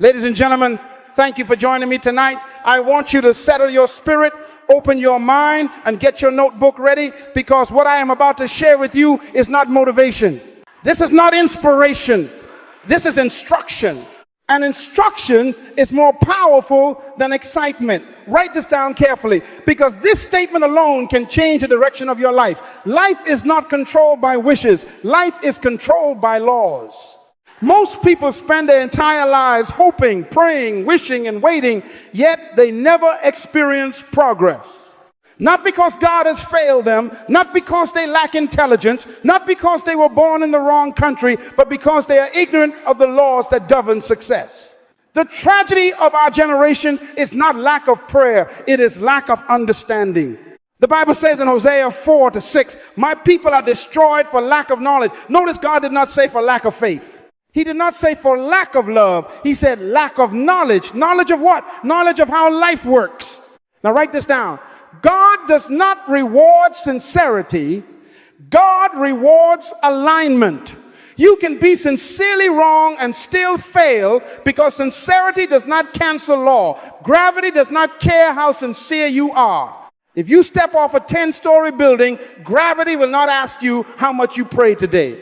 Ladies and gentlemen, thank you for joining me tonight. I want you to settle your spirit, open your mind, and get your notebook ready, because what I am about to share with you is not motivation. This is not inspiration. This is instruction. And instruction is more powerful than excitement. Write this down carefully, because this statement alone can change the direction of your life. Life is not controlled by wishes. Life is controlled by laws. Most people spend their entire lives hoping, praying, wishing, and waiting, yet they never experience progress. Not because God has failed them, not because they lack intelligence, not because they were born in the wrong country, but because they are ignorant of the laws that govern success. The tragedy of our generation is not lack of prayer, it is lack of understanding. The Bible says in Hosea 4-6, my people are destroyed for lack of knowledge. Notice God did not say for lack of faith. He did not say for lack of love. He said lack of knowledge. Knowledge of what? Knowledge of how life works. Now write this down. God does not reward sincerity. God rewards alignment. You can be sincerely wrong and still fail, because sincerity does not cancel law. Gravity does not care how sincere you are. If you step off a 10-story building, gravity will not ask you how much you prayed today.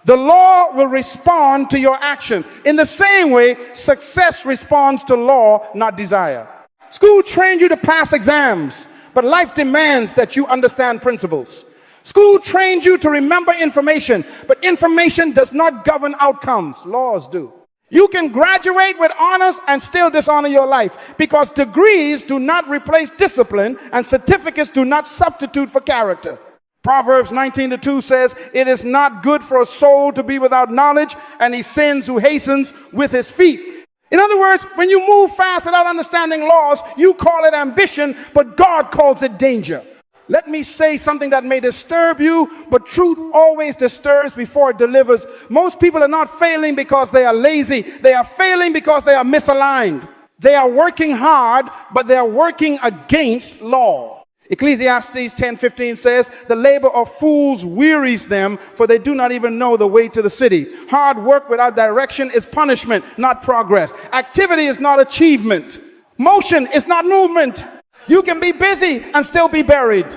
The law will respond to your action. In the same way, success responds to law, not desire. School trained you to pass exams, but life demands that you understand principles. School trained you to remember information, but information does not govern outcomes. Laws do. You can graduate with honors and still dishonor your life, because degrees do not replace discipline and certificates do not substitute for character. Proverbs 19:2 says, it is not good for a soul to be without knowledge, and he sins who hastens with his feet. In other words, when you move fast without understanding laws, you call it ambition, but God calls it danger. Let me say something that may disturb you, but truth always disturbs before it delivers. Most people are not failing because they are lazy. They are failing because they are misaligned. They are working hard, but they are working against law. Ecclesiastes 10:15 says, the labor of fools wearies them, for they do not even know the way to the city. Hard work without direction is punishment, not progress. Activity is not achievement. Motion is not movement. You can be busy and still be buried.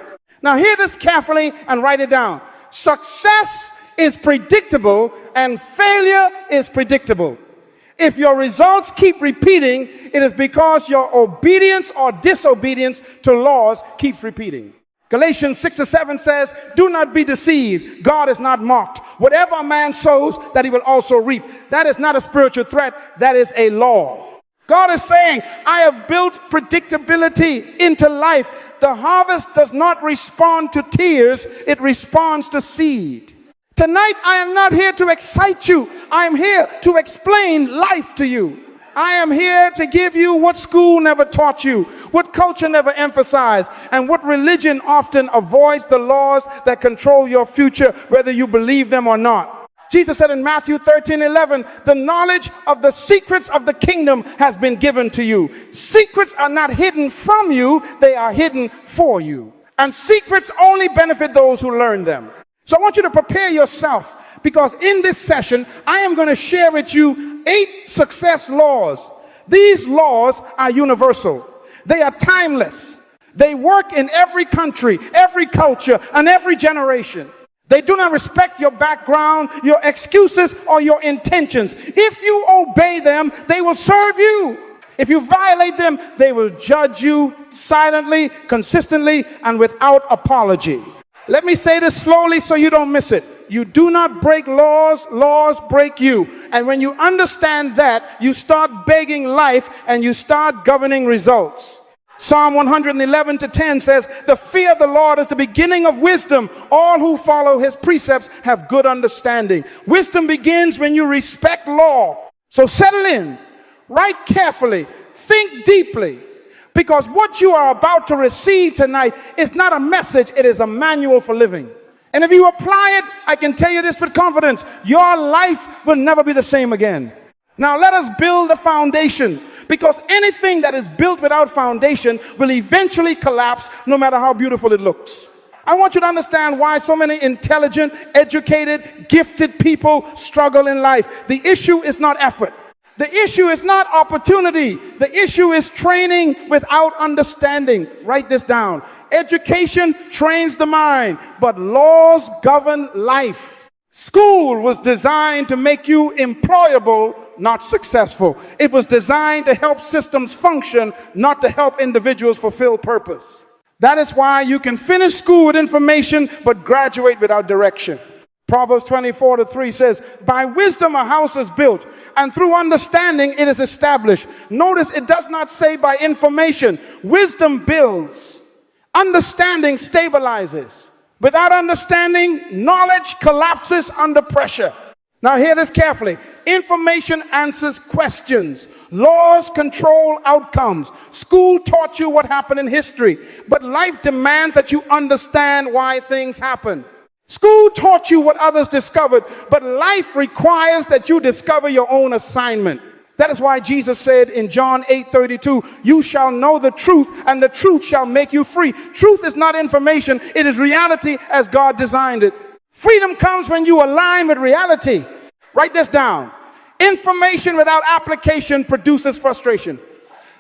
Now hear this carefully and write it down. Success is predictable and failure is predictable. If your results keep repeating, it is because your obedience or disobedience to laws keeps repeating. Galatians 6-7 says, do not be deceived. God is not mocked. Whatever a man sows, that he will also reap. That is not a spiritual threat. That is a law. God is saying, I have built predictability into life. The harvest does not respond to tears. It responds to seed. Tonight, I am not here to excite you. I am here to explain life to you. I am here to give you what school never taught you, what culture never emphasized, and what religion often avoids: the laws that control your future, whether you believe them or not. Jesus said in Matthew 13:11, the knowledge of the secrets of the kingdom has been given to you. Secrets are not hidden from you, they are hidden for you. And secrets only benefit those who learn them. So I want you to prepare yourself, because in this session, I am going to share with you 8 success laws. These laws are universal. They are timeless. They work in every country, every culture, and every generation. They do not respect your background, your excuses, or your intentions. If you obey them, they will serve you. If you violate them, they will judge you silently, consistently, and without apology. Let me say this slowly so you don't miss it. You do not break laws, laws break you. And when you understand that, you start begging life and you start governing results. Psalm 111:10 says, the fear of the Lord is the beginning of wisdom. All who follow his precepts have good understanding. Wisdom begins when you respect law. So settle in, write carefully, think deeply. Because what you are about to receive tonight is not a message, it is a manual for living. And if you apply it, I can tell you this with confidence, your life will never be the same again. Now let us build a foundation, because anything that is built without foundation will eventually collapse, no matter how beautiful it looks. I want you to understand why so many intelligent, educated, gifted people struggle in life. The issue is not effort. The issue is not opportunity. The issue is training without understanding. Write this down. Education trains the mind, but laws govern life. School was designed to make you employable, not successful. It was designed to help systems function, not to help individuals fulfill purpose. That is why you can finish school with information, but graduate without direction. Proverbs 24:3 says, by wisdom a house is built, and through understanding it is established. Notice it does not say by information. Wisdom builds. Understanding stabilizes. Without understanding, knowledge collapses under pressure. Now hear this carefully. Information answers questions. Laws control outcomes. School taught you what happened in history, but life demands that you understand why things happen. School taught you what others discovered, but life requires that you discover your own assignment. That is why Jesus said in John 8:32, you shall know the truth, and the truth shall make you free. Truth is not information, it is reality as God designed it. Freedom comes when you align with reality. Write this down. Information without application produces frustration.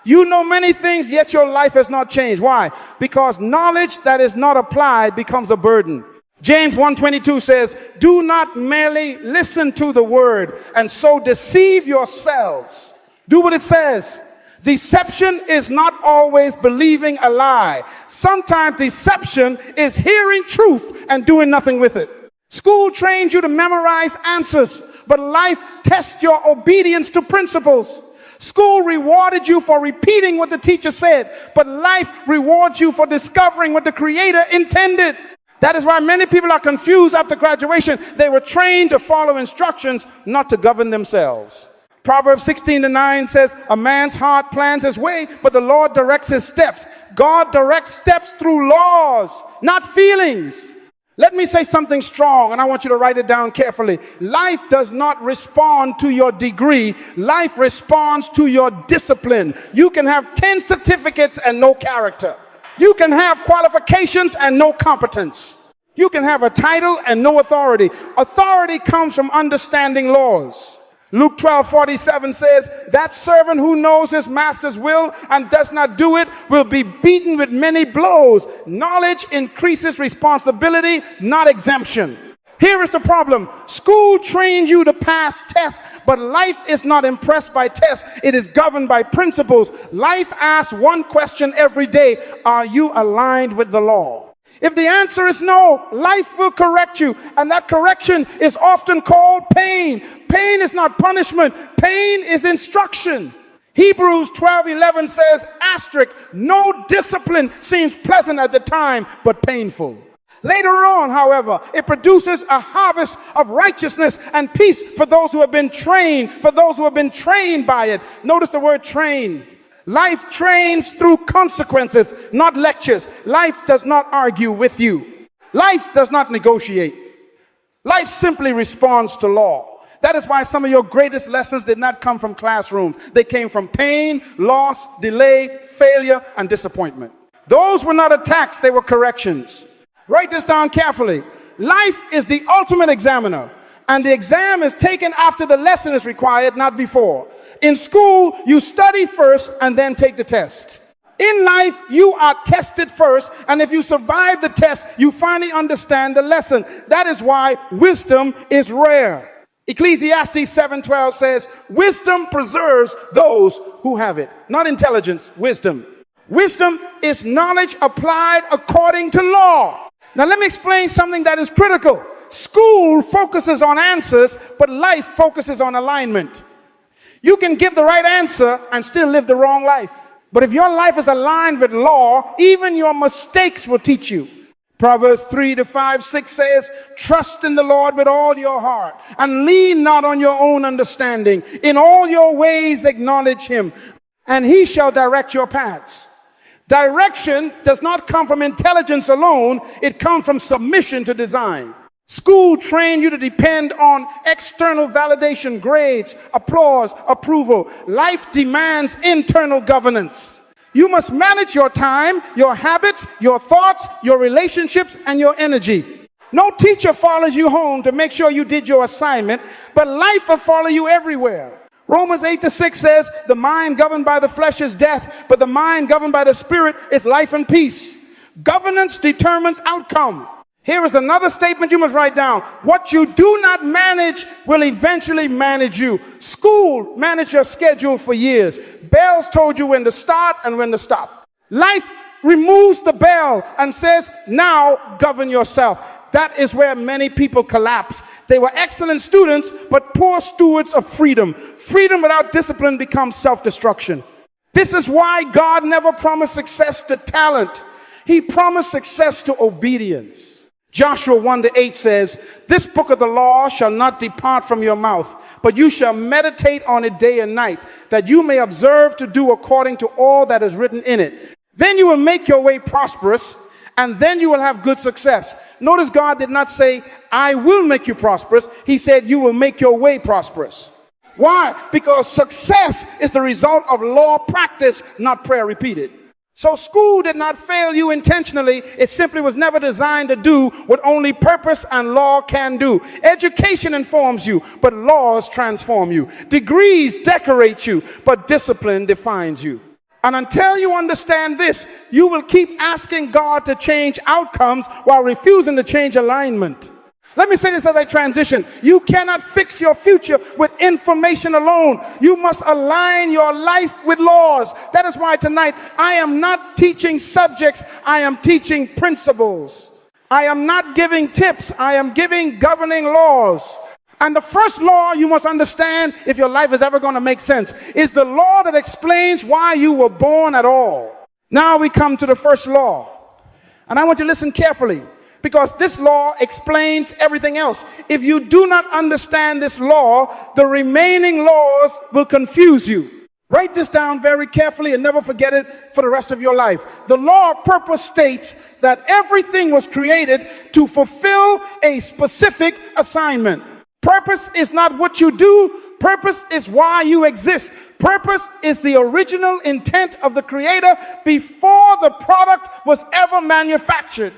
You know many things, yet your life has not changed. Why? Because knowledge that is not applied becomes a burden. James 1:22 says, do not merely listen to the word and so deceive yourselves. Do what it says. Deception is not always believing a lie. Sometimes deception is hearing truth and doing nothing with it. School trains you to memorize answers, but life tests your obedience to principles. School rewarded you for repeating what the teacher said, but life rewards you for discovering what the Creator intended. That is why many people are confused after graduation. They were trained to follow instructions, not to govern themselves. Proverbs 16:9 says, a man's heart plans his way, but the Lord directs his steps. God directs steps through laws, not feelings. Let me say something strong, and I want you to write it down carefully. Life does not respond to your degree. Life responds to your discipline. You can have 10 certificates and no character. You can have qualifications and no competence. You can have a title and no authority. Authority comes from understanding laws. Luke 12:47 says, that servant who knows his master's will and does not do it will be beaten with many blows. Knowledge increases responsibility, not exemption. Here is the problem. School trains you to pass tests, but life is not impressed by tests. It is governed by principles. Life asks one question every day. Are you aligned with the law? If the answer is no, life will correct you, and that correction is often called pain. Pain is not punishment. Pain is instruction. Hebrews 12:11 says, asterisk, no discipline seems pleasant at the time, but painful. Later on, however, it produces a harvest of righteousness and peace for those who have been trained by it. Notice the word train. Life trains through consequences, not lectures. Life does not argue with you. Life does not negotiate. Life simply responds to law. That is why some of your greatest lessons did not come from classrooms. They came from pain, loss, delay, failure, and disappointment. Those were not attacks, they were corrections. Write this down carefully. Life is the ultimate examiner, and the exam is taken after the lesson is required, not before. In school, you study first and then take the test. In life, you are tested first, and if you survive the test, you finally understand the lesson. That is why wisdom is rare. Ecclesiastes 7:12 says, wisdom preserves those who have it. Not intelligence, wisdom. Wisdom is knowledge applied according to law. Now let me explain something that is critical. School focuses on answers, but life focuses on alignment. You can give the right answer and still live the wrong life. But if your life is aligned with law, even your mistakes will teach you. Proverbs 3:5-6 says, trust in the Lord with all your heart and lean not on your own understanding. In all your ways acknowledge him, and he shall direct your paths. Direction does not come from intelligence alone. It comes from submission to design. School trained you to depend on external validation, grades, applause, approval. Life demands internal governance. You must manage your time, your habits, your thoughts, your relationships, and your energy. No teacher follows you home to make sure you did your assignment, but life will follow you everywhere. Romans 8:6 says, the mind governed by the flesh is death, but the mind governed by the spirit is life and peace. Governance determines outcome. Here is another statement you must write down. What you do not manage will eventually manage you. School managed your schedule for years. Bells told you when to start and when to stop. Life removes the bell and says, now govern yourself. That is where many people collapse. They were excellent students, but poor stewards of freedom. Freedom without discipline becomes self-destruction. This is why God never promised success to talent. He promised success to obedience. Joshua 1:8 says, this book of the law shall not depart from your mouth, but you shall meditate on it day and night, that you may observe to do according to all that is written in it. Then you will make your way prosperous, and then you will have good success. Notice God did not say, I will make you prosperous. He said, you will make your way prosperous. Why? Because success is the result of law practice, not prayer repeated. So school did not fail you intentionally. It simply was never designed to do what only purpose and law can do. Education informs you, but laws transform you. Degrees decorate you, but discipline defines you. And until you understand this, you will keep asking God to change outcomes while refusing to change alignment. Let me say this as I transition. You cannot fix your future with information alone. You must align your life with laws. That is why tonight I am not teaching subjects. I am teaching principles. I am not giving tips. I am giving governing laws. And the first law you must understand, if your life is ever going to make sense, is the law that explains why you were born at all. Now we come to the first law. And I want you to listen carefully, because this law explains everything else. If you do not understand this law, the remaining laws will confuse you. Write this down very carefully and never forget it for the rest of your life. The law of purpose states that everything was created to fulfill a specific assignment. Purpose is not what you do. Purpose is why you exist. Purpose is the original intent of the Creator before the product was ever manufactured.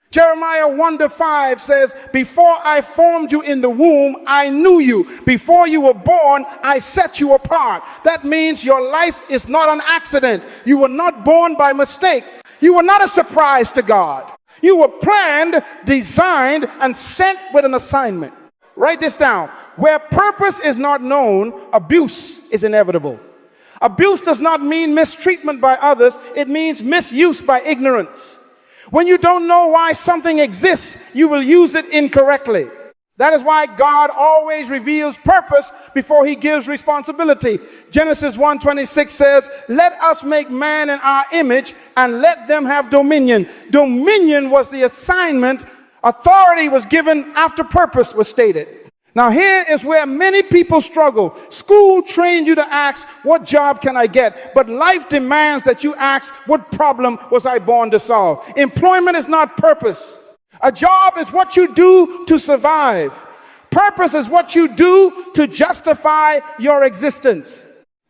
Jeremiah 1:5 says, before I formed you in the womb, I knew you. Before you were born, I set you apart. That means your life is not an accident. You were not born by mistake. You were not a surprise to God. You were planned, designed, and sent with an assignment. Write this down. Where purpose is not known, abuse is inevitable. Abuse does not mean mistreatment by others. It means misuse by ignorance. When you don't know why something exists, you will use it incorrectly. That is why God always reveals purpose before he gives responsibility. Genesis 1:26 says, let us make man in our image and let them have dominion. Dominion was the assignment. Authority was given after purpose was stated. Now here is where many people struggle. School trained you to ask, what job can I get? But life demands that you ask, what problem was I born to solve? Employment is not purpose. A job is what you do to survive. Purpose is what you do to justify your existence.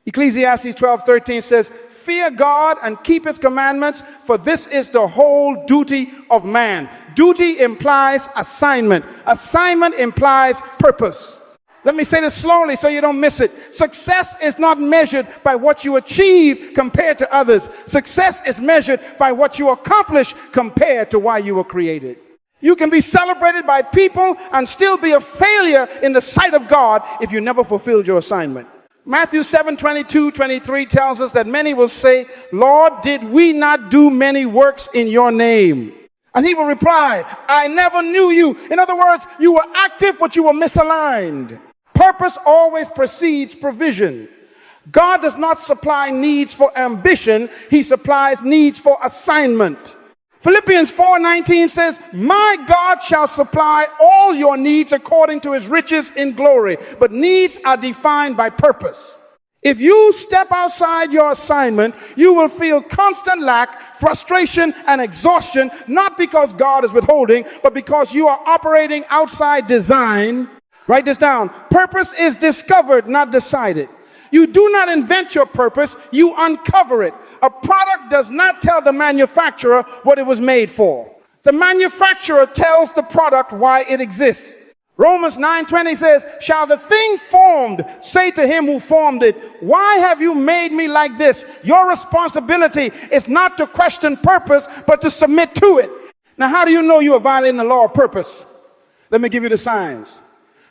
Ecclesiastes 12:13 says, fear God and keep his commandments, for this is the whole duty of man. Duty implies assignment. Assignment implies purpose. Let me say this slowly so you don't miss it. Success is not measured by what you achieve compared to others. Success is measured by what you accomplish compared to why you were created. You can be celebrated by people and still be a failure in the sight of God if you never fulfilled your assignment. Matthew 7:22-23 tells us that many will say, Lord, did we not do many works in your name? And he will reply, I never knew you. In other words, you were active, but you were misaligned. Purpose always precedes provision. God does not supply needs for ambition. He supplies needs for assignment. Philippians 4:19 says, my God shall supply all your needs according to his riches in glory. But needs are defined by purpose. If you step outside your assignment, you will feel constant lack, frustration, and exhaustion, not because God is withholding, but because you are operating outside design. Write this down. Purpose is discovered, not decided. You do not invent your purpose, you uncover it. A product does not tell the manufacturer what it was made for. The manufacturer tells the product why it exists. Romans 9:20 says, shall the thing formed say to him who formed it, why have you made me like this? Your responsibility is not to question purpose, but to submit to it. Now, how do you know you are violating the law of purpose? Let me give you the signs.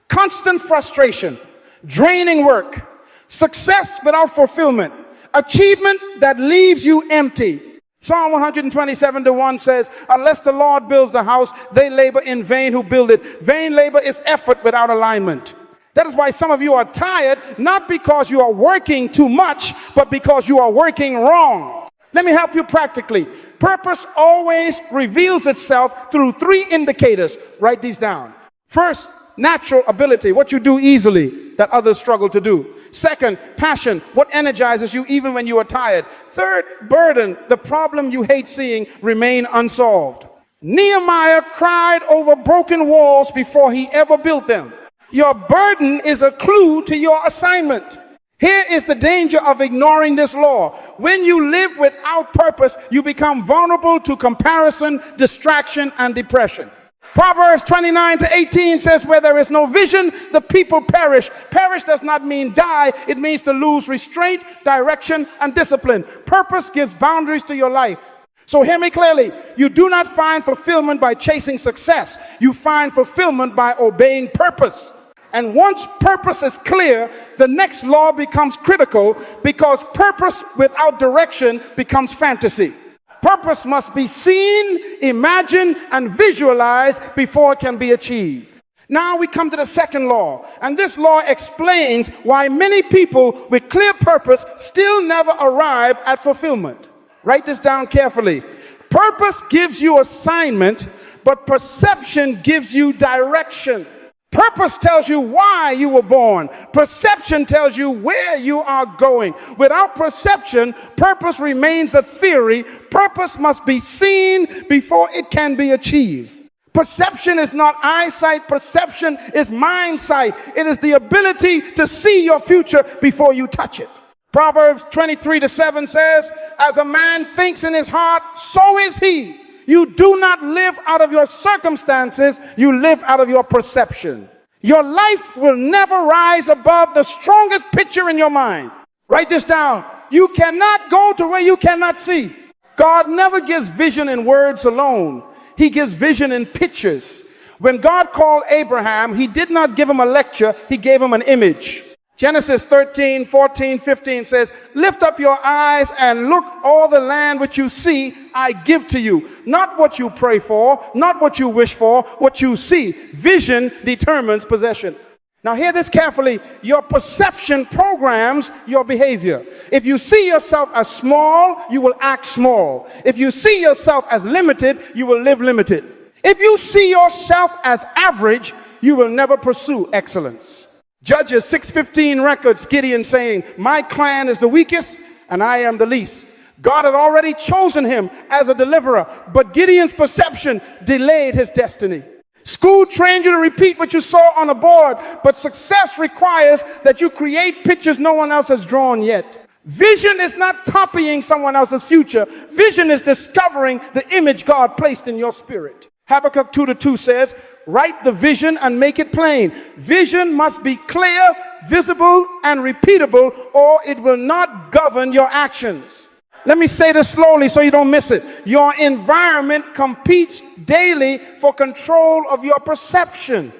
Constant frustration, draining work, success without fulfillment, achievement that leaves you empty. Psalm 127:1 says, unless the Lord builds the house, they labor in vain who build it. Vain labor is effort without alignment. That is why some of you are tired, not because you are working too much, but because you are working wrong. Let me help you practically. Purpose always reveals itself through 3 indicators. Write these down. First, natural ability, what you do easily that others struggle to do. Second, passion, what energizes you even when you are tired. Third, burden, the problem you hate seeing remain unsolved. Nehemiah cried over broken walls before he ever built them. Your burden is a clue to your assignment. Here is the danger of ignoring this law. When you live without purpose, you become vulnerable to comparison, distraction, and depression. Proverbs 29:18 says, where there is no vision, the people perish. Perish does not mean die. It means to lose restraint, direction, and discipline. Purpose gives boundaries to your life. So hear me clearly. You do not find fulfillment by chasing success. You find fulfillment by obeying purpose. And once purpose is clear, the next law becomes critical, because purpose without direction becomes fantasy. Purpose must be seen, imagined, and visualized before it can be achieved. Now we come to the second law, and this law explains why many people with clear purpose still never arrive at fulfillment. Write this down carefully. Purpose gives you assignment, but perception gives you direction. Purpose tells you why you were born. Perception tells you where you are going. Without perception, purpose remains a theory. Purpose must be seen before it can be achieved. Perception is not eyesight. Perception is mind sight. It is the ability to see your future before you touch it. Proverbs 23:7 says, as a man thinks in his heart, so is he. You do not live out of your circumstances, you live out of your perception. Your life will never rise above the strongest picture in your mind. Write this down. You cannot go to where you cannot see. God never gives vision in words alone. He gives vision in pictures. When God called Abraham, he did not give him a lecture, he gave him an image. Genesis 13:14-15 says, lift up your eyes and look all the land which you see, I give to you. Not what you pray for, not what you wish for, what you see. Vision determines possession. Now hear this carefully. Your perception programs your behavior. If you see yourself as small, you will act small. If you see yourself as limited, you will live limited. If you see yourself as average, you will never pursue excellence. Judges 6:15 records Gideon saying, my clan is the weakest and I am the least. God had already chosen him as a deliverer, but Gideon's perception delayed his destiny. School trained you to repeat what you saw on a board, but success requires that you create pictures no one else has drawn yet. Vision is not copying someone else's future. Vision is discovering the image God placed in your spirit. Habakkuk 2:2 says, write the vision and make it plain. Vision must be clear, visible, and repeatable, or it will not govern your actions. Let me say this slowly so you don't miss it. Your environment competes daily for control of your perception.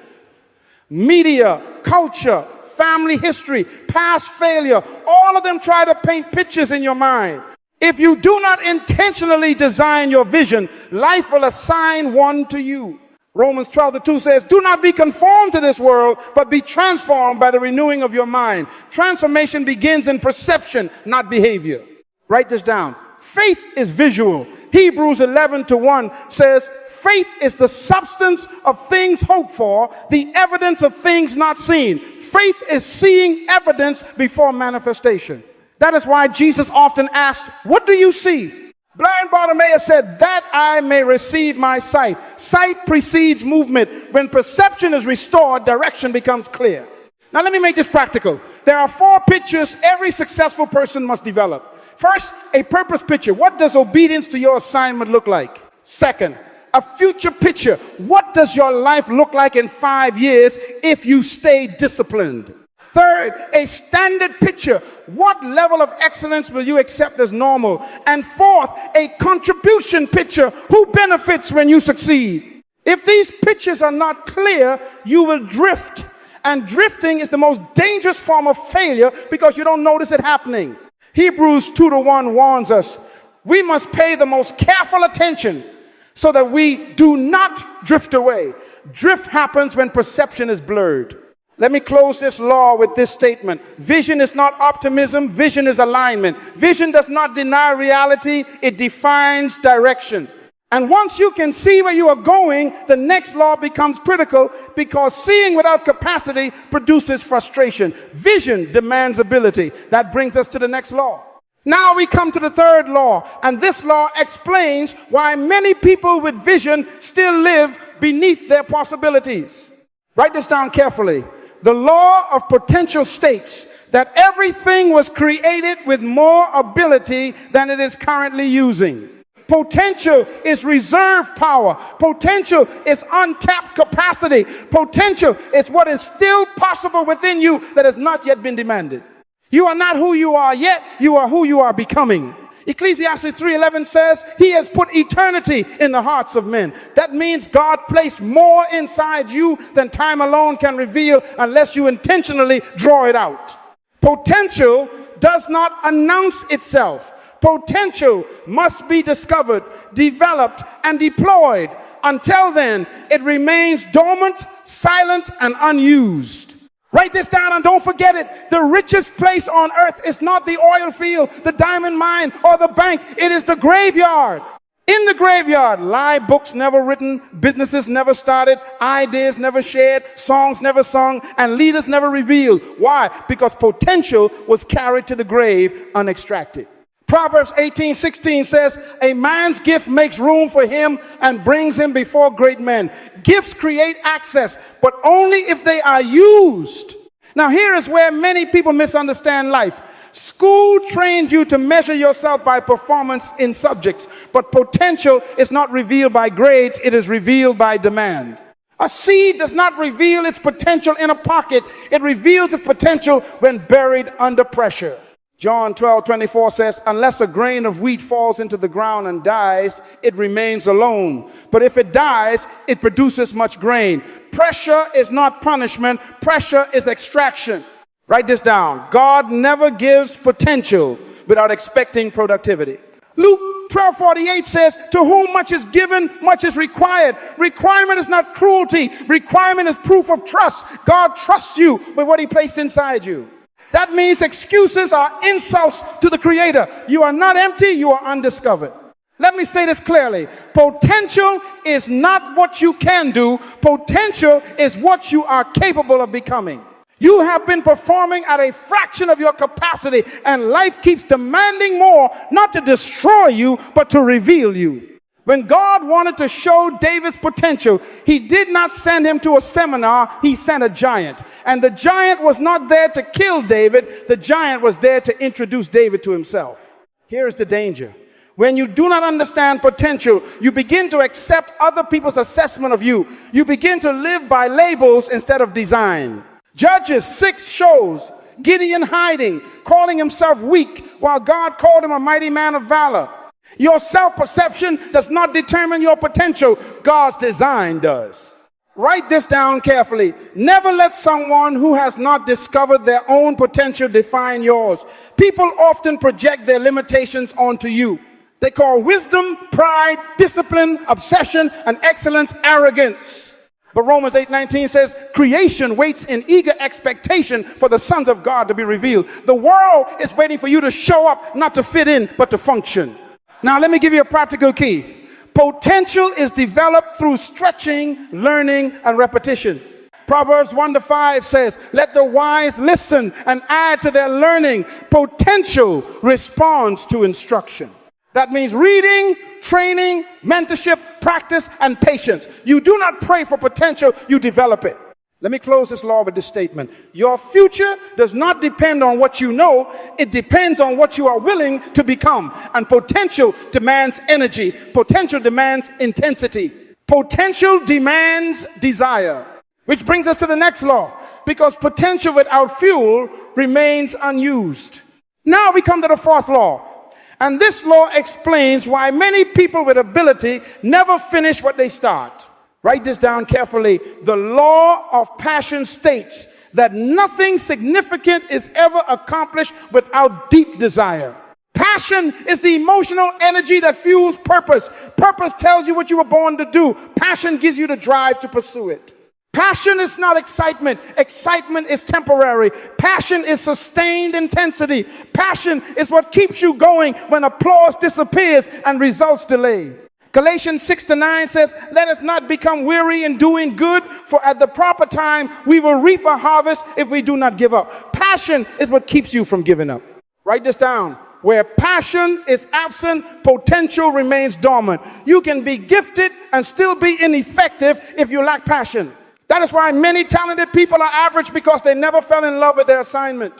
Media, culture, family history, past failure, all of them try to paint pictures in your mind. If you do not intentionally design your vision, life will assign one to you. Romans 12:2 says, do not be conformed to this world, but be transformed by the renewing of your mind. Transformation begins in perception, not behavior. Write this down. Faith is visual. Hebrews 11:1 says, faith is the substance of things hoped for, the evidence of things not seen. Faith is seeing evidence before manifestation. That is why Jesus often asked, what do you see? Blind Bartimaeus said, that I may receive my sight. Sight precedes movement. When perception is restored, direction becomes clear. Now let me make this practical. There are 4 pictures every successful person must develop. First, a purpose picture. What does obedience to your assignment look like? Second, A future picture. What does your life look like in 5 years if you stay disciplined? Third, a standard picture. What level of excellence will you accept as normal? And fourth, a contribution picture. Who benefits when you succeed? If these pictures are not clear, you will drift. And drifting is the most dangerous form of failure because you don't notice it happening. Hebrews 2:1 warns us, we must pay the most careful attention so that we do not drift away. Drift happens when perception is blurred. Let me close this law with this statement. Vision is not optimism, vision is alignment. Vision does not deny reality, it defines direction. And once you can see where you are going, the next law becomes critical because seeing without capacity produces frustration. Vision demands ability. That brings us to the next law. Now we come to the third law, and this law explains why many people with vision still live beneath their possibilities. Write this down carefully. The law of potential states that everything was created with more ability than it is currently using. Potential is reserve power. Potential is untapped capacity. Potential is what is still possible within you that has not yet been demanded. You are not who you are yet, you are who you are becoming. Ecclesiastes 3:11 says, he has put eternity in the hearts of men. That means God placed more inside you than time alone can reveal unless you intentionally draw it out. Potential does not announce itself. Potential must be discovered, developed, and deployed. Until then, it remains dormant, silent, and unused. Write this down and don't forget it. The richest place on earth is not the oil field, the diamond mine, or the bank. It is the graveyard. In the graveyard lie books never written, businesses never started, ideas never shared, songs never sung, and leaders never revealed. Why? Because potential was carried to the grave unextracted. Proverbs 18:16 says, a man's gift makes room for him and brings him before great men. Gifts create access, but only if they are used. Now here is where many people misunderstand life. School trained you to measure yourself by performance in subjects, but potential is not revealed by grades, it is revealed by demand. A seed does not reveal its potential in a pocket, it reveals its potential when buried under pressure. John 12:24 says, unless a grain of wheat falls into the ground and dies, it remains alone. But if it dies, it produces much grain. Pressure is not punishment. Pressure is extraction. Write this down. God never gives potential without expecting productivity. Luke 12:48 says, to whom much is given, much is required. Requirement is not cruelty. Requirement is proof of trust. God trusts you with what he placed inside you. That means excuses are insults to the Creator. You are not empty, you are undiscovered. Let me say this clearly. Potential is not what you can do. Potential is what you are capable of becoming. You have been performing at a fraction of your capacity, and life keeps demanding more, not to destroy you, but to reveal you. When God wanted to show David's potential, he did not send him to a seminar, he sent a giant. And the giant was not there to kill David, the giant was there to introduce David to himself. Here's the danger. When you do not understand potential, you begin to accept other people's assessment of you. You begin to live by labels instead of design. Judges 6 shows Gideon hiding, calling himself weak, while God called him a mighty man of valor. Your self-perception does not determine your potential. God's design does. Write this down carefully. Never let someone who has not discovered their own potential define yours. People often project their limitations onto you. They call wisdom, pride, discipline, obsession, and excellence arrogance. But Romans 8:19 says, creation waits in eager expectation for the sons of God to be revealed. The world is waiting for you to show up, not to fit in, but to function. Now, let me give you a practical key. Potential is developed through stretching, learning, and repetition. Proverbs 1:5 says, let the wise listen and add to their learning. Potential responds to instruction. That means reading, training, mentorship, practice, and patience. You do not pray for potential, you develop it. Let me close this law with this statement. Your future does not depend on what you know. It depends on what you are willing to become. And potential demands energy. Potential demands intensity. Potential demands desire. Which brings us to the next law. Because potential without fuel remains unused. Now we come to the fourth law. And this law explains why many people with ability never finish what they start. Write this down carefully. The law of passion states that nothing significant is ever accomplished without deep desire. Passion is the emotional energy that fuels purpose. Purpose tells you what you were born to do. Passion gives you the drive to pursue it. Passion is not excitement. Excitement is temporary. Passion is sustained intensity. Passion is what keeps you going when applause disappears and results delay. Galatians 6-9 says, let us not become weary in doing good, for at the proper time we will reap a harvest if we do not give up. Passion is what keeps you from giving up. Write this down. Where passion is absent, potential remains dormant. You can be gifted and still be ineffective if you lack passion. That is why many talented people are average, because they never fell in love with their assignment.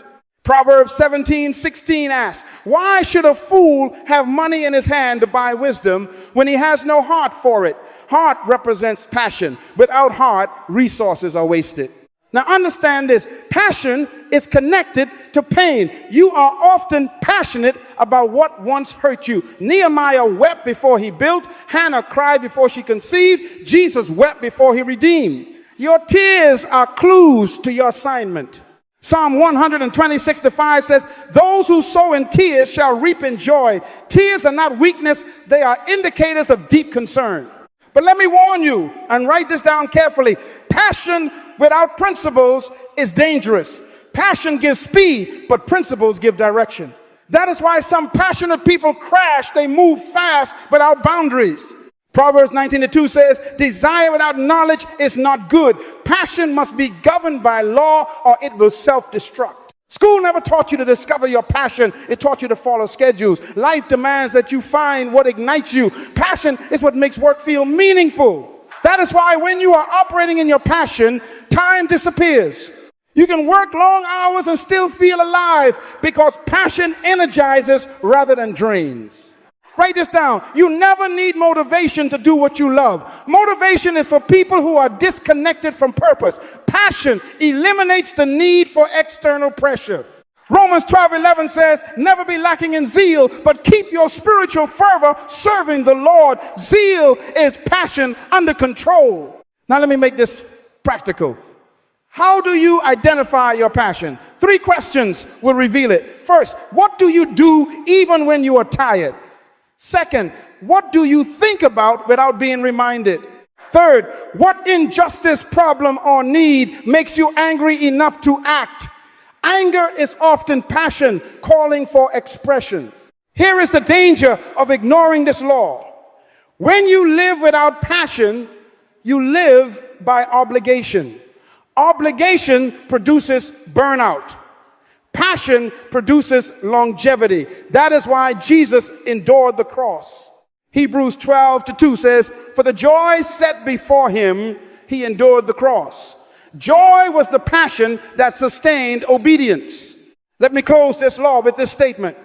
Proverbs 17:16 asks, why should a fool have money in his hand to buy wisdom when he has no heart for it? Heart represents passion. Without heart, resources are wasted. Now understand this. Passion is connected to pain. You are often passionate about what once hurt you. Nehemiah wept before he built. Hannah cried before she conceived. Jesus wept before he redeemed. Your tears are clues to your assignment. Psalm 126:5 says, those who sow in tears shall reap in joy. Tears are not weakness. They are indicators of deep concern. But let me warn you, and write this down carefully. Passion without principles is dangerous. Passion gives speed, but principles give direction. That is why some passionate people crash. They move fast without boundaries. Proverbs 19:2 says, desire without knowledge is not good. Passion must be governed by law, or it will self-destruct. School never taught you to discover your passion. It taught you to follow schedules. Life demands that you find what ignites you. Passion is what makes work feel meaningful. That is why when you are operating in your passion, time disappears. You can work long hours and still feel alive, because passion energizes rather than drains. Write this down. You never need motivation to do what you love. Motivation is for people who are disconnected from purpose. Passion eliminates the need for external pressure. Romans 12:11 says, never be lacking in zeal, but keep your spiritual fervor serving the Lord. Zeal is passion under control. Now let me make this practical. How do you identify your passion? 3 questions will reveal it. First, what do you do even when you are tired? Second, what do you think about without being reminded? Third, what injustice, problem, or need makes you angry enough to act? Anger is often passion calling for expression. Here is the danger of ignoring this law. When you live without passion, you live by obligation. Obligation produces burnout. Passion produces longevity. That is why Jesus endured the cross. Hebrews 12:2 says, for the joy set before him, he endured the cross. Joy was the passion that sustained obedience. Let me close this law with this statement.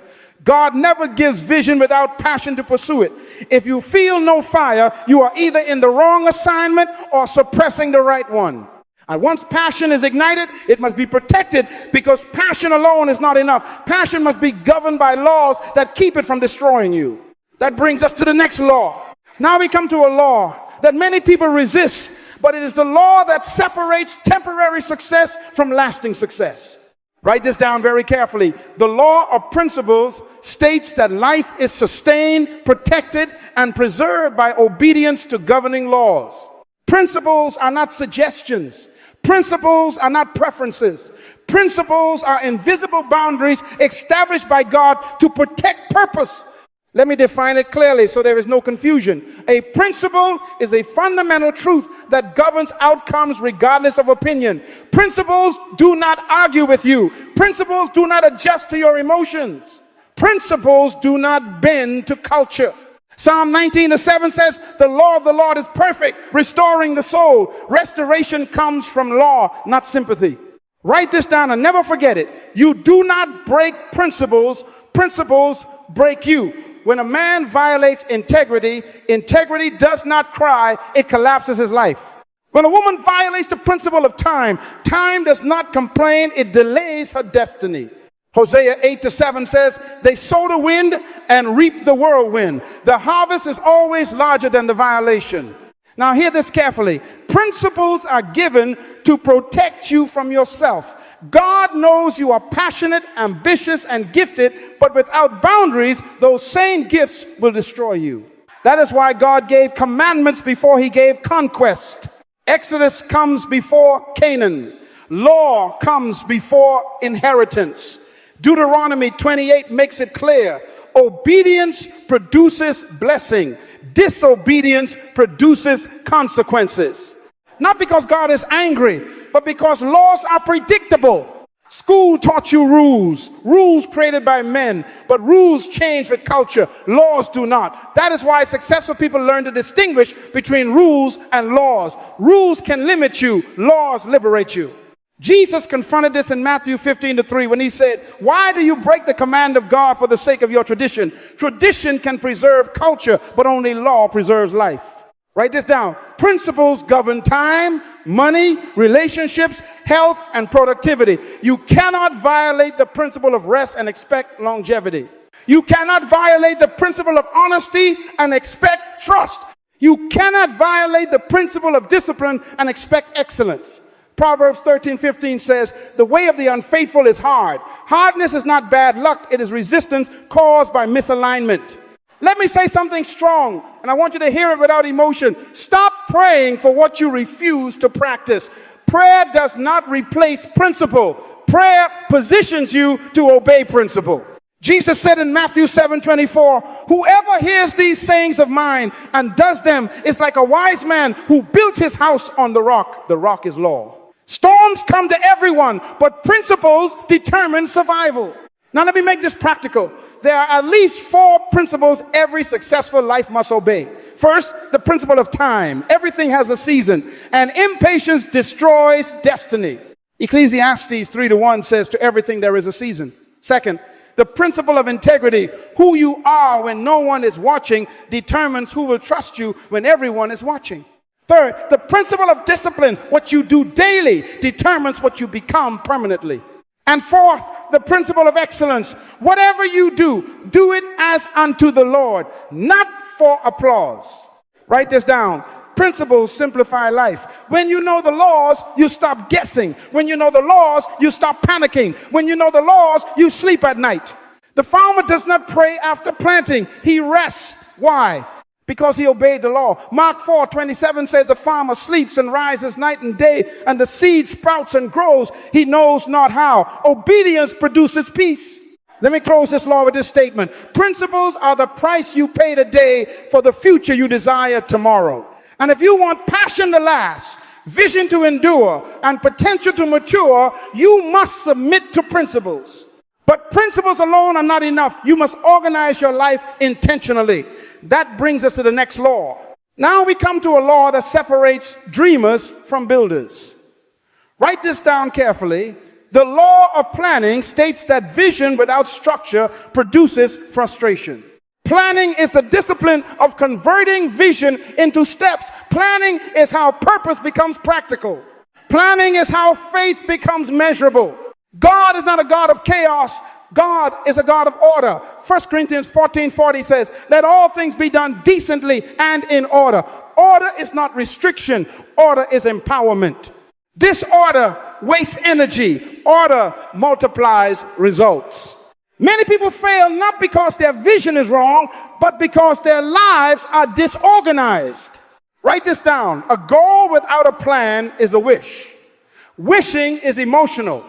God never gives vision without passion to pursue it. If you feel no fire, you are either in the wrong assignment or suppressing the right one. And once passion is ignited, it must be protected, because passion alone is not enough. Passion must be governed by laws that keep it from destroying you. That brings us to the next law. Now we come to a law that many people resist, but it is the law that separates temporary success from lasting success. Write this down very carefully. The law of principles states that life is sustained, protected, and preserved by obedience to governing laws. Principles are not suggestions. Principles are not preferences. Principles are invisible boundaries established by God to protect purpose. Let me define it clearly so there is no confusion. A principle is a fundamental truth that governs outcomes regardless of opinion. Principles do not argue with you. Principles do not adjust to your emotions. Principles do not bend to culture. Psalm 19:7 says, the law of the Lord is perfect, restoring the soul. Restoration comes from law, not sympathy. Write this down and never forget it. You do not break principles. Principles break you. When a man violates integrity, integrity does not cry, it collapses his life. When a woman violates the principle of time, time does not complain, it delays her destiny. Hosea 8-7 says, they sow the wind and reap the whirlwind. The harvest is always larger than the violation. Now hear this carefully. Principles are given to protect you from yourself. God knows you are passionate, ambitious, and gifted, but without boundaries, those same gifts will destroy you. That is why God gave commandments before he gave conquest. Exodus comes before Canaan. Law comes before inheritance. Deuteronomy 28 makes it clear. Obedience produces blessing. Disobedience produces consequences. Not because God is angry, but because laws are predictable. School taught you rules created by men, but rules change with culture. Laws do not. That is why successful people learn to distinguish between rules and laws. Rules can limit you, laws liberate you. Jesus confronted this in Matthew 15:3 when he said, why do you break the command of God for the sake of your tradition? Tradition can preserve culture, but only law preserves life. Write this down. Principles govern time, money, relationships, health, and productivity. You cannot violate the principle of rest and expect longevity. You cannot violate the principle of honesty and expect trust. You cannot violate the principle of discipline and expect excellence. Proverbs 13:15 says, the way of the unfaithful is hard. Hardness is not bad luck. It is resistance caused by misalignment. Let me say something strong, and I want you to hear it without emotion. Stop praying for what you refuse to practice. Prayer does not replace principle. Prayer positions you to obey principle. Jesus said in Matthew 7:24, whoever hears these sayings of mine and does them is like a wise man who built his house on the rock. The rock is law. Storms come to everyone, but principles determine survival. Now let me make this practical. There are at least 4 principles every successful life must obey. First, the principle of time. Everything has a season, and impatience destroys destiny. Ecclesiastes 3:1 says, to everything there is a season. Second, the principle of integrity. Who you are when no one is watching determines who will trust you when everyone is watching. Third, the principle of discipline. What you do daily determines what you become permanently. And fourth, the principle of excellence. Whatever you do, do it as unto the Lord, not for applause. Write this down. Principles simplify life. When you know the laws, you stop guessing. When you know the laws, you stop panicking. When you know the laws, you sleep at night. The farmer does not pray after planting. He rests. Why? Because he obeyed the law. Mark 4:27 says the farmer sleeps and rises night and day, and the seed sprouts and grows. He knows not how. Obedience produces peace. Let me close this law with this statement. Principles are the price you pay today for the future you desire tomorrow. And if you want passion to last, vision to endure, and potential to mature, you must submit to principles. But principles alone are not enough. You must organize your life intentionally. That brings us to the next law. Now we come to a law that separates dreamers from builders. Write this down carefully. The law of planning states that vision without structure produces frustration. Planning is the discipline of converting vision into steps. Planning is how purpose becomes practical. Planning is how faith becomes measurable. God is not a God of chaos. God is a God of order. 1 Corinthians 14:40 says, let all things be done decently and in order. Order is not restriction. Order is empowerment. Disorder wastes energy. Order multiplies results. Many people fail not because their vision is wrong, but because their lives are disorganized. Write this down. A goal without a plan is a wish. Wishing is emotional.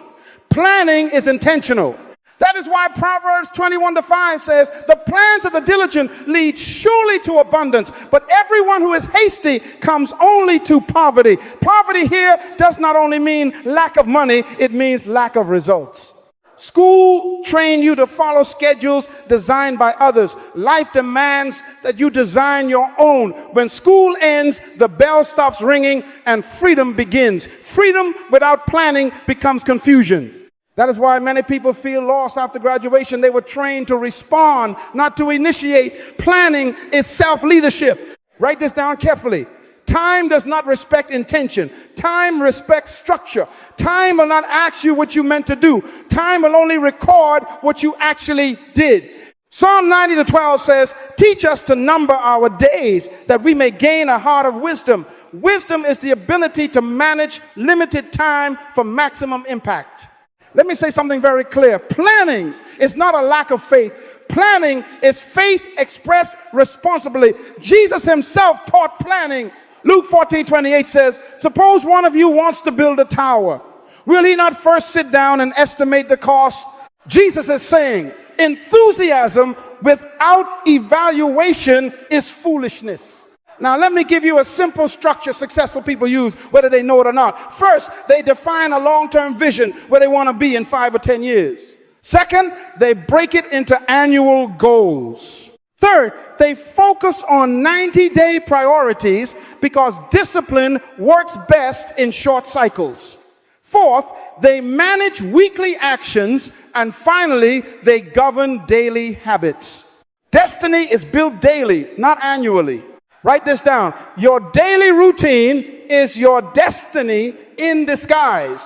Planning is intentional. That is why Proverbs 21:5 says, the plans of the diligent lead surely to abundance, but everyone who is hasty comes only to poverty. Poverty here does not only mean lack of money, it means lack of results. School train you to follow schedules designed by others. Life demands that you design your own. When school ends, the bell stops ringing and freedom begins. Freedom without planning becomes confusion. That is why many people feel lost after graduation. They were trained to respond, not to initiate. Planning is self-leadership. Write this down carefully. Time does not respect intention. Time respects structure. Time will not ask you what you meant to do. Time will only record what you actually did. Psalm 90:12 says, teach us to number our days that we may gain a heart of wisdom. Wisdom is the ability to manage limited time for maximum impact. Let me say something very clear. Planning is not a lack of faith. Planning is faith expressed responsibly. Jesus himself taught planning. Luke 14:28 says, suppose one of you wants to build a tower. Will he not first sit down and estimate the cost? Jesus is saying, enthusiasm without evaluation is foolishness. Now, let me give you a simple structure successful people use, whether they know it or not. First, they define a long-term vision where they want to be in 5 or 10 years. Second, they break it into annual goals. Third, they focus on 90-day priorities because discipline works best in short cycles. Fourth, they manage weekly actions. And finally, they govern daily habits. Destiny is built daily, not annually. Write this down. Your daily routine is your destiny in disguise.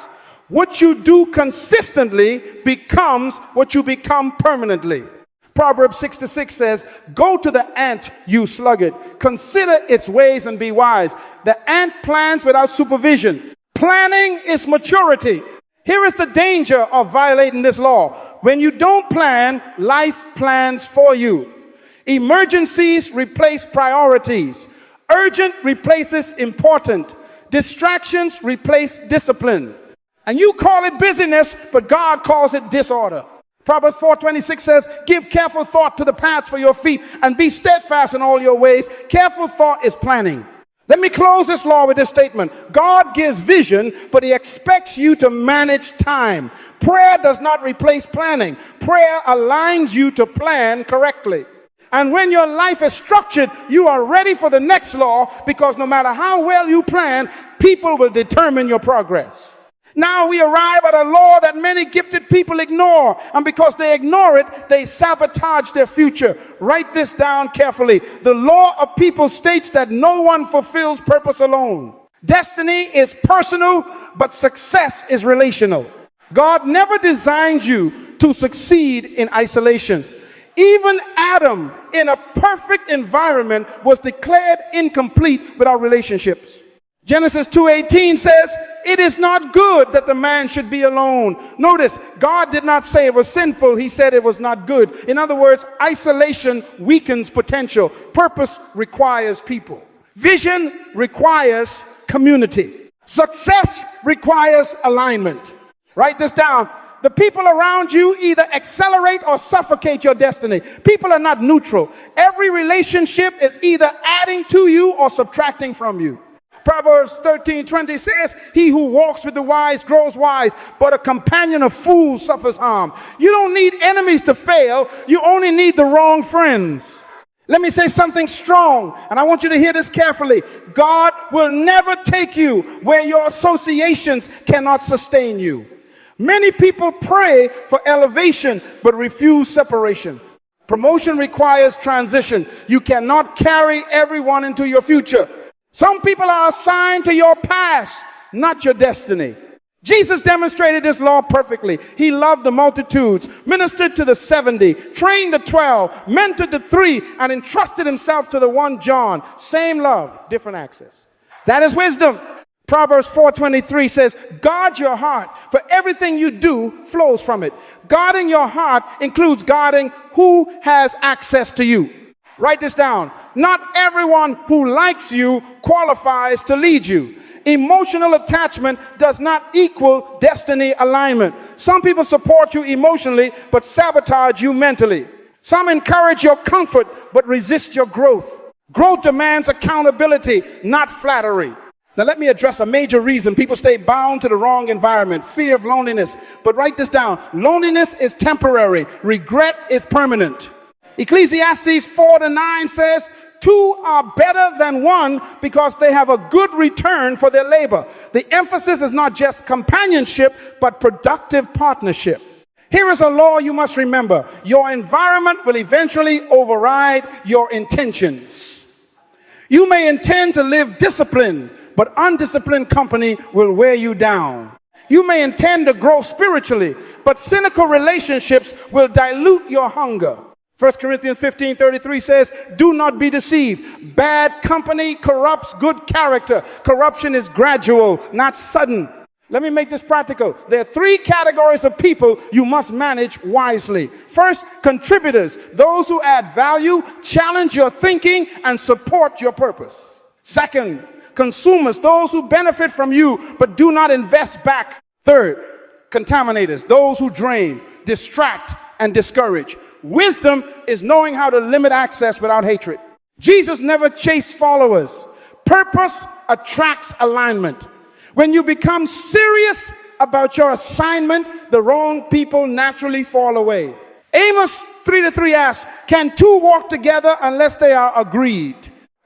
What you do consistently becomes what you become permanently. Proverbs 6:6 says, go to the ant, you sluggard. Consider its ways and be wise. The ant plans without supervision. Planning is maturity. Here is the danger of violating this law. When you don't plan, life plans for you. Emergencies replace priorities. Urgent replaces important. Distractions replace discipline. And you call it busyness, but God calls it disorder. Proverbs 4:26 says, give careful thought to the paths for your feet and be steadfast in all your ways. Careful thought is planning. Let me close this law with this statement. God gives vision, but he expects you to manage time. Prayer does not replace planning. Prayer aligns you to plan correctly. And when your life is structured, you are ready for the next law, because no matter how well you plan, people will determine your progress. Now we arrive at a law that many gifted people ignore, and because they ignore it, they sabotage their future. Write this down carefully. The law of people states that no one fulfills purpose alone. Destiny is personal, but success is relational. God never designed you to succeed in isolation. Even Adam, in a perfect environment, was declared incomplete without relationships. Genesis 2:18 says, it is not good that the man should be alone. Notice, God did not say it was sinful. He said it was not good. In other words, isolation weakens potential. Purpose requires people. Vision requires community. Success requires alignment. Write this down. The people around you either accelerate or suffocate your destiny. People are not neutral. Every relationship is either adding to you or subtracting from you. Proverbs 13:20 says, he who walks with the wise grows wise, but a companion of fools suffers harm. You don't need enemies to fail. You only need the wrong friends. Let me say something strong, and I want you to hear this carefully. God will never take you where your associations cannot sustain you. Many people pray for elevation but refuse separation. Promotion requires transition. You cannot carry everyone into your future. Some people are assigned to your past, not your destiny. Jesus demonstrated this law perfectly. He loved the multitudes, ministered to the 70, trained the 12, mentored the 3, and entrusted himself to the 1 John. Same love, different access. That is wisdom. Proverbs 4:23 says, guard your heart, for everything you do flows from it. Guarding your heart includes guarding who has access to you. Write this down. Not everyone who likes you qualifies to lead you. Emotional attachment does not equal destiny alignment. Some people support you emotionally but sabotage you mentally. Some encourage your comfort but resist your growth. Growth demands accountability, not flattery. Now let me address a major reason people stay bound to the wrong environment: fear of loneliness. But write this down. Loneliness is temporary. Regret is permanent. Ecclesiastes 4:9 says, two are better than one because they have a good return for their labor. The emphasis is not just companionship, but productive partnership. Here is a law you must remember. Your environment will eventually override your intentions. You may intend to live disciplined, but undisciplined company will wear you down. You may intend to grow spiritually, but cynical relationships will dilute your hunger. 1 Corinthians 15:33 says, do not be deceived. Bad company corrupts good character. Corruption is gradual, not sudden. Let me make this practical. There are three categories of people you must manage wisely. First, contributors, those who add value, challenge your thinking, and support your purpose. Second, consumers, those who benefit from you but do not invest back. Third, contaminators, those who drain, distract, and discourage. Wisdom is knowing how to limit access without hatred. Jesus never chased followers. Purpose attracts alignment. When you become serious about your assignment, the wrong people naturally fall away. Amos 3:3 asks, can two walk together unless they are agreed?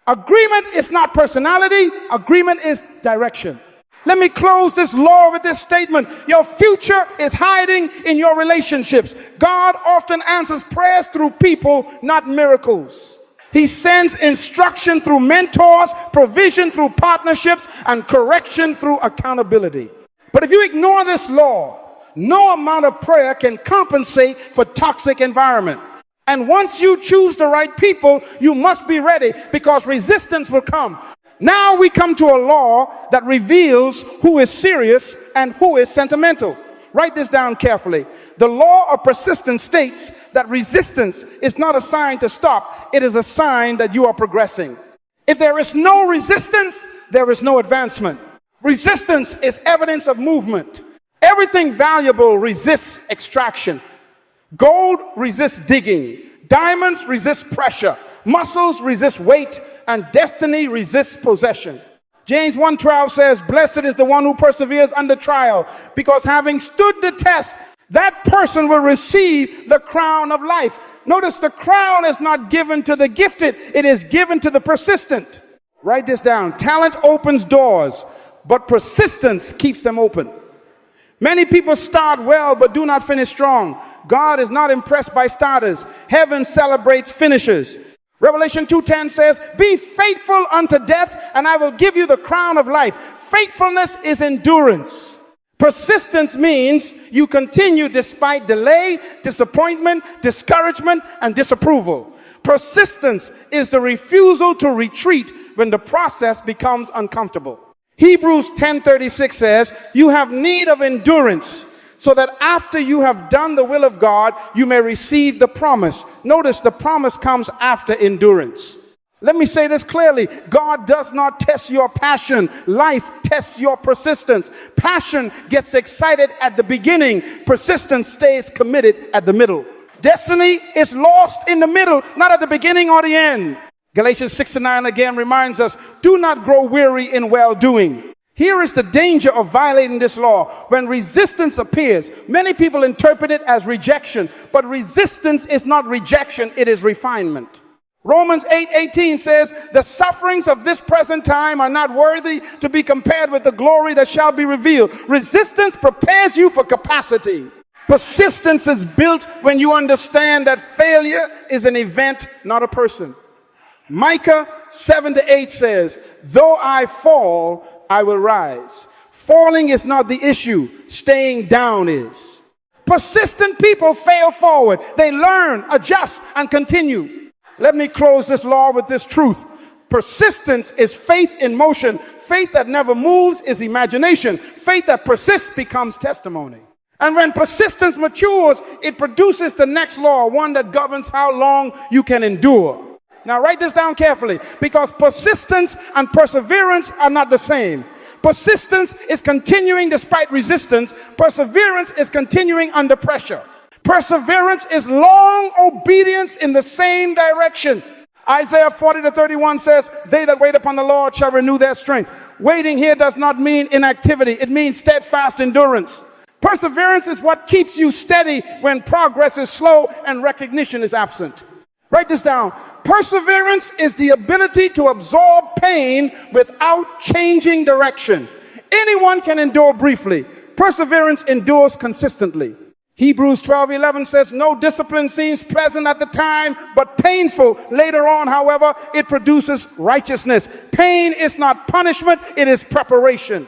Agreement is not personality. Agreement is direction. Let me close this law with this statement. Your future is hiding in your relationships. God often answers prayers through people, not miracles. He sends instruction through mentors, provision through partnerships, and correction through accountability. But if you ignore this law, no amount of prayer can compensate for toxic environment. And once you choose the right people, you must be ready because resistance will come. Now we come to a law that reveals who is serious and who is sentimental. Write this down carefully. The law of persistence states that resistance is not a sign to stop. It is a sign that you are progressing. If there is no resistance, there is no advancement. Resistance is evidence of movement. Everything valuable resists extraction. Gold resists digging. Diamonds resist pressure. Muscles resist weight. And destiny resists possession. James 1:12 says, blessed is the one who perseveres under trial, because having stood the test, that person will receive the crown of life. Notice the crown is not given to the gifted, it is given to the persistent. Write this down. Talent opens doors, but persistence keeps them open. Many people start well but do not finish strong. God is not impressed by starters. Heaven celebrates finishers. Revelation 2:10 says, be faithful unto death, and I will give you the crown of life. Faithfulness is endurance. Persistence means you continue despite delay, disappointment, discouragement, and disapproval. Persistence is the refusal to retreat when the process becomes uncomfortable. Hebrews 10:36 says, you have need of endurance, so that after you have done the will of God, you may receive the promise. Notice the promise comes after endurance. Let me say this clearly. God does not test your passion. Life tests your persistence. Passion gets excited at the beginning. Persistence stays committed at the middle. Destiny is lost in the middle, not at the beginning or the end. Galatians 6:9 again reminds us, do not grow weary in well-doing. Here is the danger of violating this law. When resistance appears, many people interpret it as rejection, but resistance is not rejection, it is refinement. Romans 8:18 says, the sufferings of this present time are not worthy to be compared with the glory that shall be revealed. Resistance prepares you for capacity. Persistence is built when you understand that failure is an event, not a person. Micah 7:8 says, though I fall, I will rise. Falling is not the issue. Staying down is. Persistent people fail forward. They learn, adjust, and continue. Let me close this law with this truth. Persistence is faith in motion. Faith that never moves is imagination. Faith that persists becomes testimony. And when persistence matures, it produces the next law, one that governs how long you can endure. Now write this down carefully, because persistence and perseverance are not the same. Persistence is continuing despite resistance. Perseverance is continuing under pressure. Perseverance is long obedience in the same direction. Isaiah 40:31 says, they that wait upon the Lord shall renew their strength. Waiting here does not mean inactivity. It means steadfast endurance. Perseverance is what keeps you steady when progress is slow and recognition is absent. Write this down. Perseverance is the ability to absorb pain without changing direction. Anyone can endure briefly. Perseverance endures consistently. Hebrews 12:11 says, no discipline seems pleasant at the time, but painful. Later on, however, it produces righteousness. Pain is not punishment, it is preparation.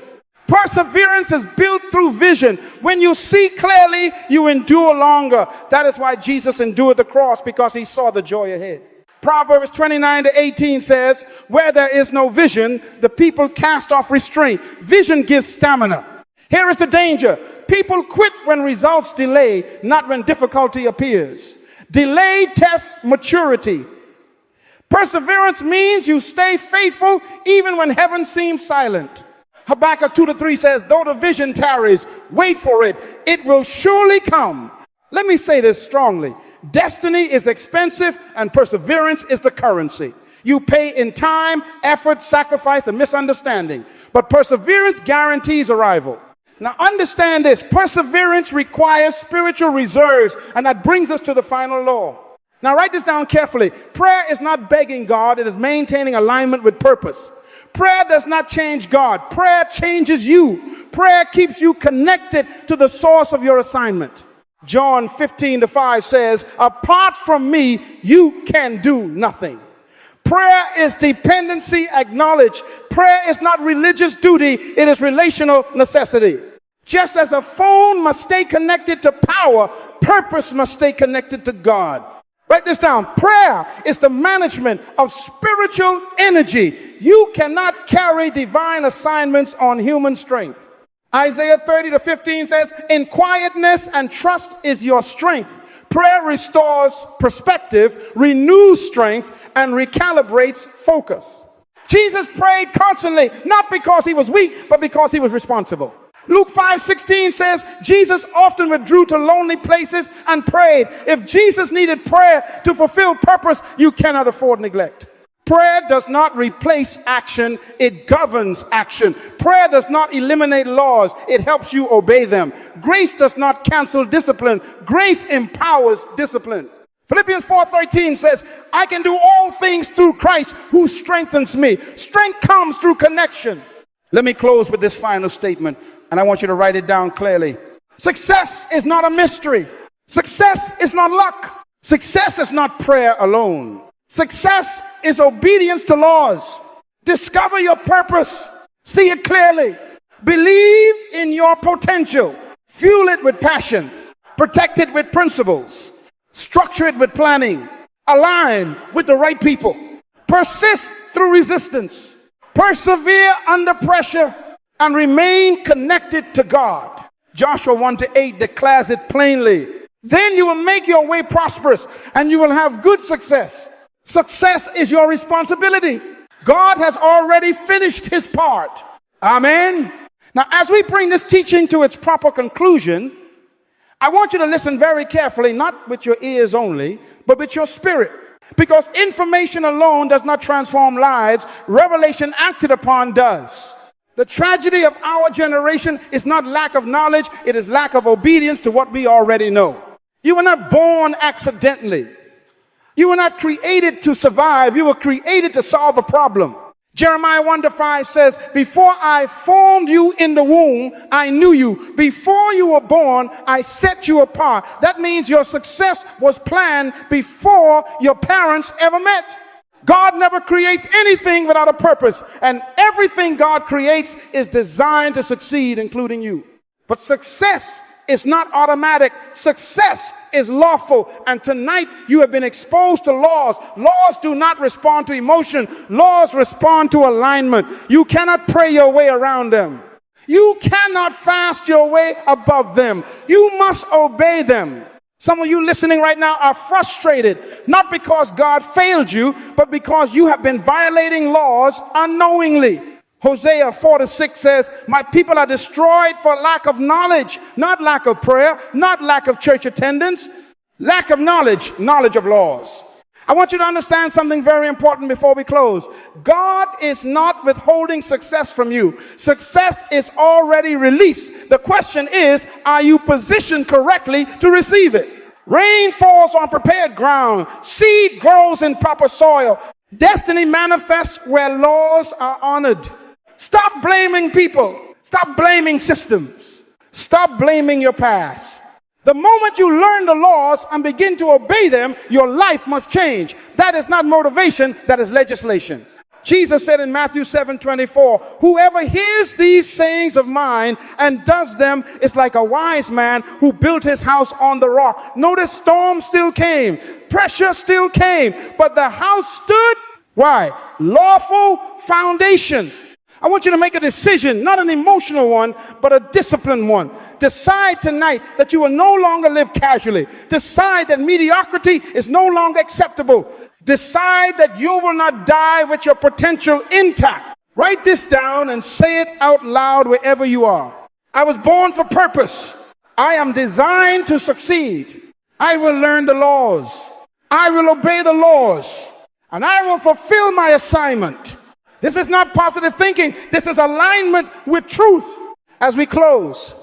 Perseverance is built through vision. When you see clearly, you endure longer. That is why Jesus endured the cross, because he saw the joy ahead. Proverbs 29:18 says, where there is no vision, the people cast off restraint. Vision gives stamina. Here is the danger. People quit when results delay, not when difficulty appears. Delay tests maturity. Perseverance means you stay faithful even when heaven seems silent. Habakkuk 2:3 says, though the vision tarries, wait for it. It will surely come. Let me say this strongly. Destiny is expensive and perseverance is the currency. You pay in time, effort, sacrifice, and misunderstanding. But perseverance guarantees arrival. Now understand this, perseverance requires spiritual reserves, and that brings us to the final law. Now write this down carefully. Prayer is not begging God, it is maintaining alignment with purpose. Prayer does not change God, prayer changes you. Prayer keeps you connected to the source of your assignment. John 15:5 says, apart from me, you can do nothing. Prayer is dependency acknowledged. Prayer is not religious duty, it is relational necessity. Just as a phone must stay connected to power, purpose must stay connected to God. Write this down. Prayer is the management of spiritual energy. You cannot carry divine assignments on human strength. Isaiah 30:15 says, in quietness and trust is your strength. Prayer restores perspective, renews strength, and recalibrates focus. Jesus prayed constantly, not because he was weak, but because he was responsible. Luke 5:16 says, Jesus often withdrew to lonely places and prayed. If Jesus needed prayer to fulfill purpose, you cannot afford neglect. Prayer does not replace action, it governs action. Prayer does not eliminate laws, it helps you obey them. Grace does not cancel discipline, grace empowers discipline. Philippians 4:13 says, I can do all things through Christ who strengthens me. Strength comes through connection. Let me close with this final statement, and I want you to write it down clearly. Success is not a mystery. Success is not luck. Success is not prayer alone. Success is obedience to laws. Discover your purpose. See it clearly. Believe in your potential. Fuel it with passion. Protect it with principles. Structure it with planning. Align with the right people. Persist through resistance. Persevere under pressure. And remain connected to God. Joshua 1-8 declares it plainly. Then you will make your way prosperous and you will have good success. Success is your responsibility. God has already finished his part. Amen. Now, as we bring this teaching to its proper conclusion, I want you to listen very carefully, not with your ears only, but with your spirit. Because information alone does not transform lives. Revelation acted upon does. The tragedy of our generation is not lack of knowledge, it is lack of obedience to what we already know. You were not born accidentally. You were not created to survive. You were created to solve a problem. Jeremiah 1-5 says, before I formed you in the womb, I knew you. Before you were born, I set you apart. That means your success was planned before your parents ever met. God never creates anything without a purpose, and everything God creates is designed to succeed, including you. But success is not automatic. Success is lawful, and tonight you have been exposed to laws. Laws do not respond to emotion. Laws respond to alignment. You cannot pray your way around them. You cannot fast your way above them. You must obey them. Some of you listening right now are frustrated, not because God failed you, but because you have been violating laws unknowingly. Hosea 4-6 says, my people are destroyed for lack of knowledge, not lack of prayer, not lack of church attendance, lack of knowledge, knowledge of laws. I want you to understand something very important before we close. God is not withholding success from you. Success is already released. The question is, are you positioned correctly to receive it? Rain falls on prepared ground. Seed grows in proper soil. Destiny manifests where laws are honored. Stop blaming people. Stop blaming systems. Stop blaming your past. The moment you learn the laws and begin to obey them, your life must change. That is not motivation, that is legislation. Jesus said in Matthew 7:24, whoever hears these sayings of mine and does them is like a wise man who built his house on the rock. Notice storm still came, pressure still came, but the house stood, why? Lawful foundation. I want you to make a decision, not an emotional one, but a disciplined one. Decide tonight that you will no longer live casually. Decide that mediocrity is no longer acceptable. Decide that you will not die with your potential intact. Write this down and say it out loud wherever you are. I was born for purpose. I am designed to succeed. I will learn the laws. I will obey the laws. And I will fulfill my assignment. This is not positive thinking. This is alignment with truth. As we close,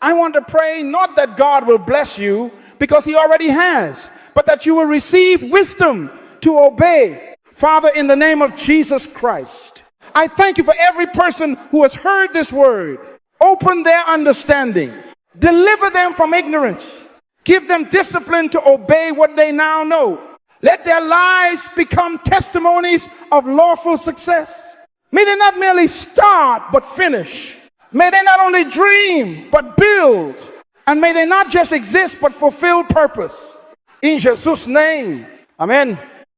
I want to pray not that God will bless you, because he already has, but that you will receive wisdom to obey. Father, in the name of Jesus Christ, I thank you for every person who has heard this word. Open their understanding. Deliver them from ignorance. Give them discipline to obey what they now know. Let their lives become testimonies of lawful success. May they not merely start, but finish. May they not only dream, but build. And may they not just exist, but fulfill purpose. In Jesus' name, amen.